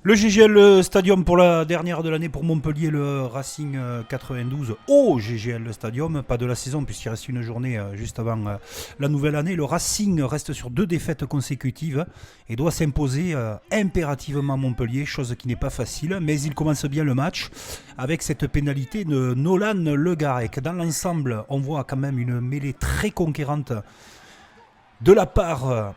Le GGL Stadium pour la dernière de l'année pour Montpellier, le Racing 92 au GGL Stadium, pas de la saison puisqu'il reste une journée juste avant la nouvelle année. Le Racing reste sur 2 défaites consécutives et doit s'imposer impérativement à Montpellier, chose qui n'est pas facile, mais il commence bien le match avec cette pénalité de Nolan Le Garec. Dans l'ensemble, on voit quand même une mêlée très conquérante de la part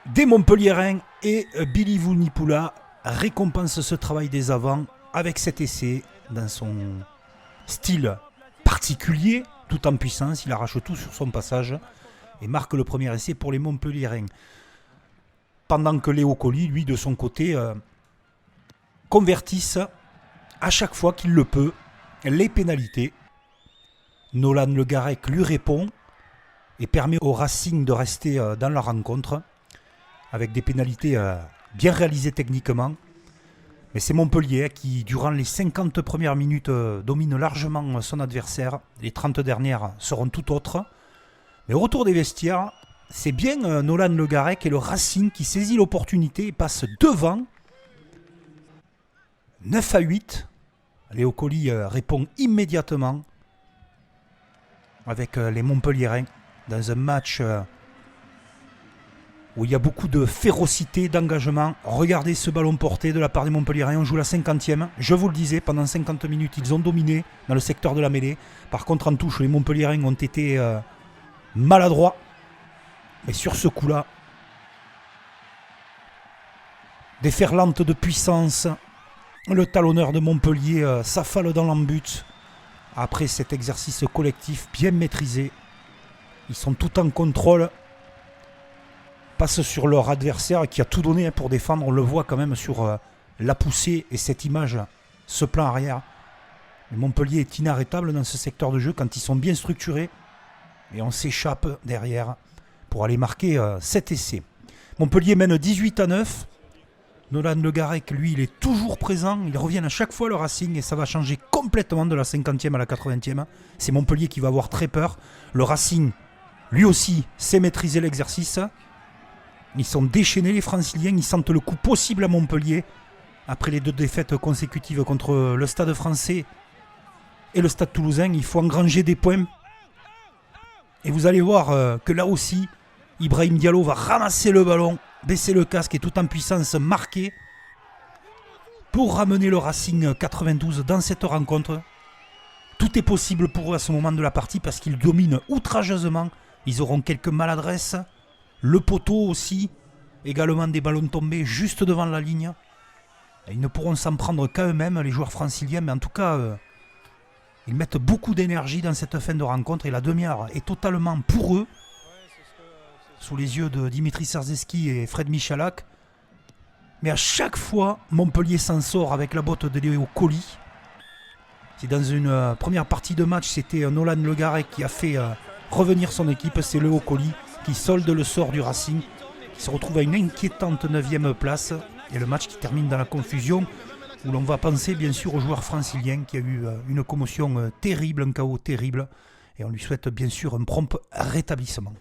des Montpelliérains et Billy Vunipola récompense ce travail des avants avec cet essai dans son style particulier, tout en puissance. Il arrache tout sur son passage et marque le premier essai pour les Montpelliérains. Pendant que Léo Colli, lui, de son côté, convertisse à chaque fois qu'il le peut les pénalités. Nolan Le Garec lui répond et permet au Racing de rester dans la rencontre avec des pénalités bien réalisées techniquement. Mais c'est Montpellier qui, durant les 50 premières minutes, domine largement son adversaire. Les 30 dernières seront tout autres. Mais au retour des vestiaires, c'est bien Nolan Le Garec et le Racing qui saisit l'opportunité et passe devant. 9-8. Léo Colli répond immédiatement avec les Montpelliérains dans un match où il y a beaucoup de férocité, d'engagement. Regardez ce ballon porté de la part des Montpelliérains. On joue la 50e. Je vous le disais, pendant 50 minutes, ils ont dominé dans le secteur de la mêlée. Par contre, en touche, les Montpelliérains ont été maladroits. Mais sur ce coup-là, déferlante de puissance, le talonneur de Montpellier s'affale dans l'embut. Après cet exercice collectif bien maîtrisé, ils sont tout en contrôle. Passe sur leur adversaire qui a tout donné pour défendre. On le voit quand même sur la poussée et cette image, ce plan arrière. Mais Montpellier est inarrêtable dans ce secteur de jeu quand ils sont bien structurés. Et on s'échappe derrière pour aller marquer cet essai. Montpellier mène 18-9. Nolan Le Garec, lui, il est toujours présent. Ils reviennent à chaque fois le Racing et ça va changer complètement de la 50e à la 80e. C'est Montpellier qui va avoir très peur. Le Racing, lui aussi, sait maîtriser l'exercice. Ils sont déchaînés les Franciliens, ils sentent le coup possible à Montpellier. Après les 2 défaites consécutives contre le Stade français et le Stade toulousain, il faut engranger des points. Et vous allez voir que là aussi, Ibrahim Diallo va ramasser le ballon, baisser le casque et tout en puissance marquer pour ramener le Racing 92 dans cette rencontre. Tout est possible pour eux à ce moment de la partie parce qu'ils dominent outrageusement. Ils auront quelques maladresses. Le poteau aussi, également des ballons tombés juste devant la ligne. Et ils ne pourront s'en prendre qu'à eux-mêmes, les joueurs franciliens, mais en tout cas, ils mettent beaucoup d'énergie dans cette fin de rencontre et la demi-heure est totalement pour eux, sous les yeux de Dimitri Serzeski et Fred Michalak. Mais à chaque fois, Montpellier s'en sort avec la botte de Léo Colli. Si dans une première partie de match, c'était Nolan Le Garec qui a fait revenir son équipe, c'est Léo Colli qui solde le sort du Racing, qui se retrouve à une inquiétante 9e place. Et le match qui termine dans la confusion, où l'on va penser bien sûr au joueur francilien qui a eu une commotion terrible, un chaos terrible. Et on lui souhaite bien sûr un prompt rétablissement.